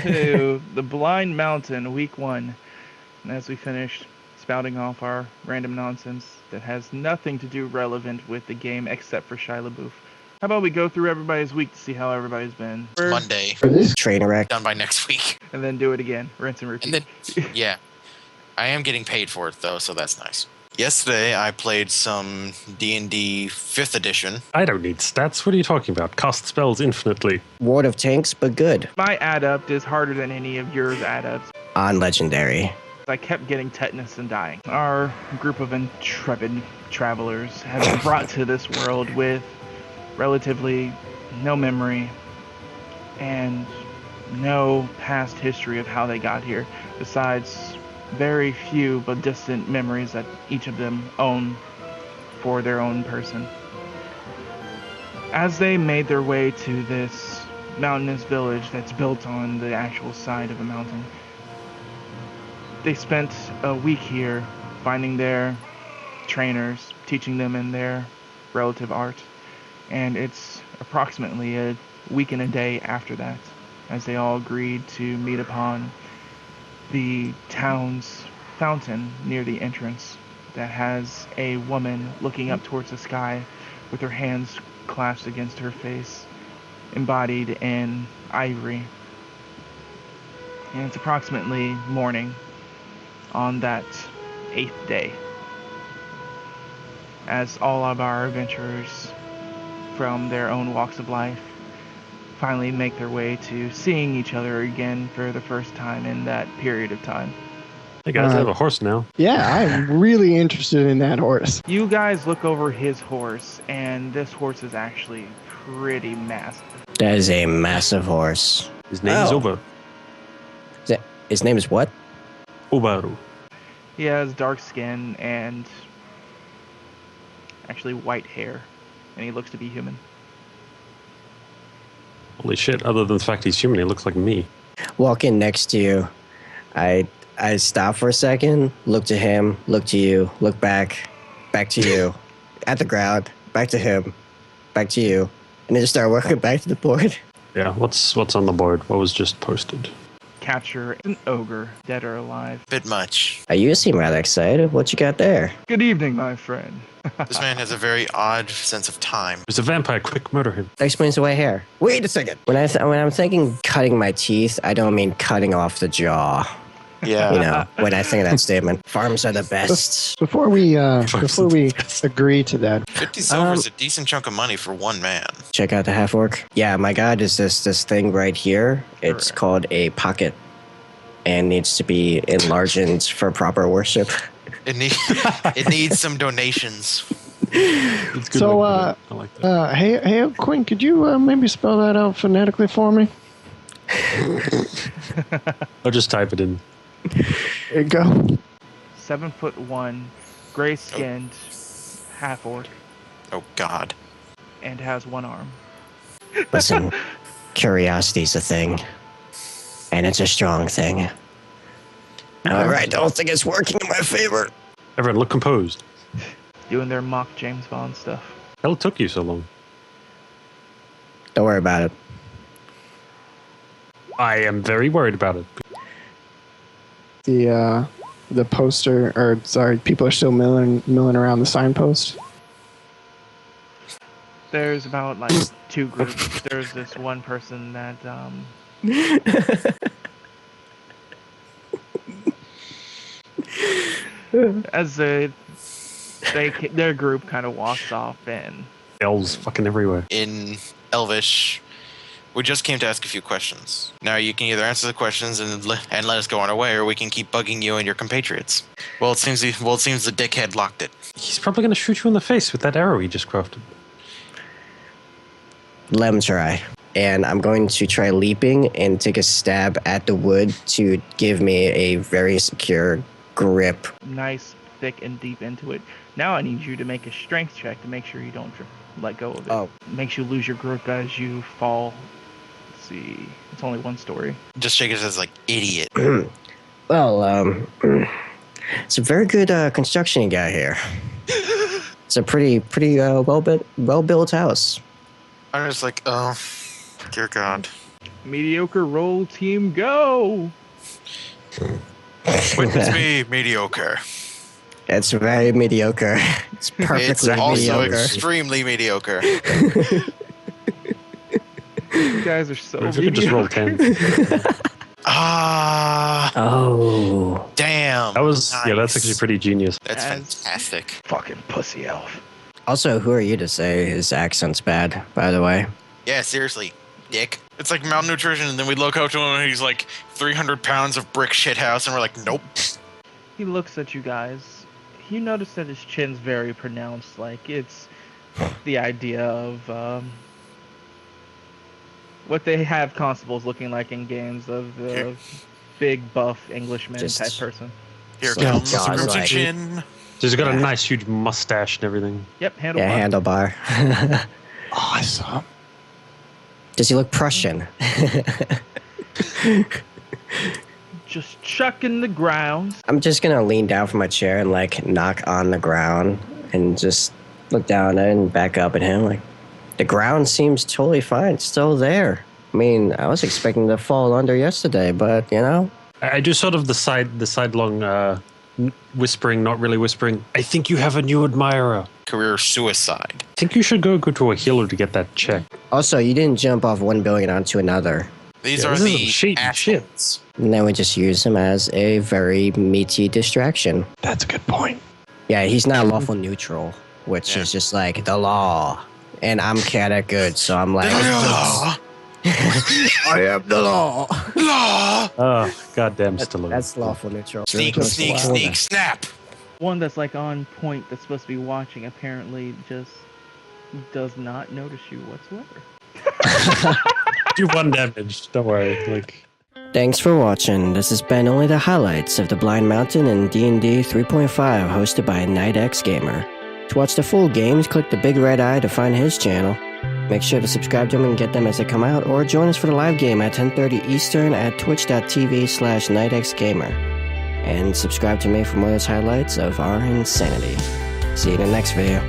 to the Blind Mountain, week 1. And as we finished spouting off our random nonsense that has nothing to do relevant with the game except for Shia LaBeouf, how about we go through everybody's week to see how everybody's been? Monday. Train wreck. Done by next week. And then do it again. Rinse and repeat. And then, yeah. I am getting paid for it, though, so that's nice. Yesterday, I played some D&D 5th edition. I don't need stats. What are you talking about? Cast spells infinitely. Ward of Tanks, but good. My adept is harder than any of yours adepts. On Legendary. I kept getting tetanus and dying. Our group of intrepid travelers have been brought to this world with relatively no memory and no past history of how they got here, besides very few but distant memories that each of them own for their own person. As they made their way to this mountainous village that's built on the actual side of a mountain, they spent a week here finding their trainers, teaching them in their relative art, and it's approximately a week and a day after that as they all agreed to meet upon the town's fountain near the entrance that has a woman looking up towards the sky with her hands clasped against her face, embodied in ivory. And it's approximately morning on that 8th day, as all of our adventurers from their own walks of life finally make their way to seeing each other again for the first time in that period of time. Hey guys, I have a horse now. Yeah, I'm really interested in that horse. You guys look over his horse, and this horse is actually pretty massive. That is a massive horse. His name is Obaru. His name is what? Obaru. He has dark skin and actually white hair, and he looks to be human. Holy shit, other than the fact he's human, he looks like me. Walking next to you, I stop for a second, look to him, look to you, look back to you, at the ground, back to him, back to you, and then just start working back to the board. Yeah, what's on the board? What was just posted? Capture an ogre, dead or alive. Bit much. You seem rather excited. What you got there? Good evening, my friend. This man has a very odd sense of time. There's a vampire, quick, murder him. That explains away hair. Wait a second. When I'm thinking cutting my teeth, I don't mean cutting off the jaw. Yeah. You know, when I think of that statement. Farms are the best. Before we agree to that, 50 silver is a decent chunk of money for one man. Check out the half orc. Yeah, my god is this thing right here. It's called a pocket and needs to be enlarged for proper worship. It needs some donations. It's good. so I like that. hey Quinn, could you maybe spell that out phonetically for me? I'll just type it in. There you go. 7'1", gray-skinned, half orc, Oh, God. and has one arm. Listen, curiosity's a thing. And it's a strong thing. Alright, don't think it's working in my favor. Everyone, look composed. Doing their mock James Bond stuff. Hell, it took you so long. Don't worry about it. I am very worried about it. The poster, or sorry, people are still milling around the signpost. There's about like 2 groups. There's this one person that as their group kind of walks off and Elves fucking everywhere. In Elvish, we just came to ask a few questions. Now you can either answer the questions and let us go on our way, or we can keep bugging you and your compatriots. Well, it seems the dickhead locked it. He's probably going to shoot you in the face with that arrow he just crafted. Let him try. And I'm going to try leaping and take a stab at the wood to give me a very secure grip. nice, thick, and deep into it. Now I need you to make a strength check to make sure you don't let go of it. Oh. Makes you lose your grip as you fall. Let's see. It's only 1 story. Just shake it as like idiot. Well, it's a very good construction you got here. It's a pretty well built house. I'm just like, oh, dear God. Mediocre roll, team, go! Witness me, mediocre. It's very mediocre. It's perfectly It's also mediocre. extremely mediocre. You guys are so If you could just roll 10. Ah, Oh. damn. That was nice. yeah, that's actually pretty genius. That's As- fantastic. fucking pussy elf. Also, who are you to say his accent's bad, by the way? Yeah, seriously, dick. It's like malnutrition, and then we look up to him, and he's like 300 pounds of brick shithouse, and we're like, nope. He looks at you guys. You notice that his chin's very pronounced, like it's the idea of what they have constables looking like in games of the big buff Englishman Just- type person. Here Yeah, comes the God, crimson like- chin. So he's got a nice huge mustache and everything. Yep, handlebar. Yeah, handlebar. Awesome. Does he look Prussian? Just chucking the ground. I'm just gonna lean down from my chair and like knock on the ground and just look down and back up at him. Like, the ground seems totally fine, it's still there. I mean, I was expecting to fall under yesterday, but you know. I do sort of the sidelong whispering, not really whispering. I think you have a new admirer. Career suicide. I think you should go to a healer to get that checked. Also, you didn't jump off one building onto another. These Yeah, are this is the some shady assholes. And then we just use him as a very meaty distraction. That's a good point. Yeah, he's not lawful neutral, which Yeah. is just like the law. And I'm kinda good, so I'm like, Law. I am the law. Law. Oh, goddamn Stallone. That's lawful neutral. Sneak, Really sneak, close. sneak, snap. One that's like on point that's supposed to be watching apparently just does not notice you whatsoever. Do 1 damage. Don't worry. Like, Thanks for watching. This has been only the highlights of the Blind Mountain in D&D 3.5 hosted by NightX Gamer. To watch the full games, click the big red eye to find his channel. Make sure to subscribe to him and get them as they come out, or join us for the live game at 10:30 Eastern at twitch.tv/NightXGamer. And subscribe to me for more of those highlights of our insanity. See you in the next video.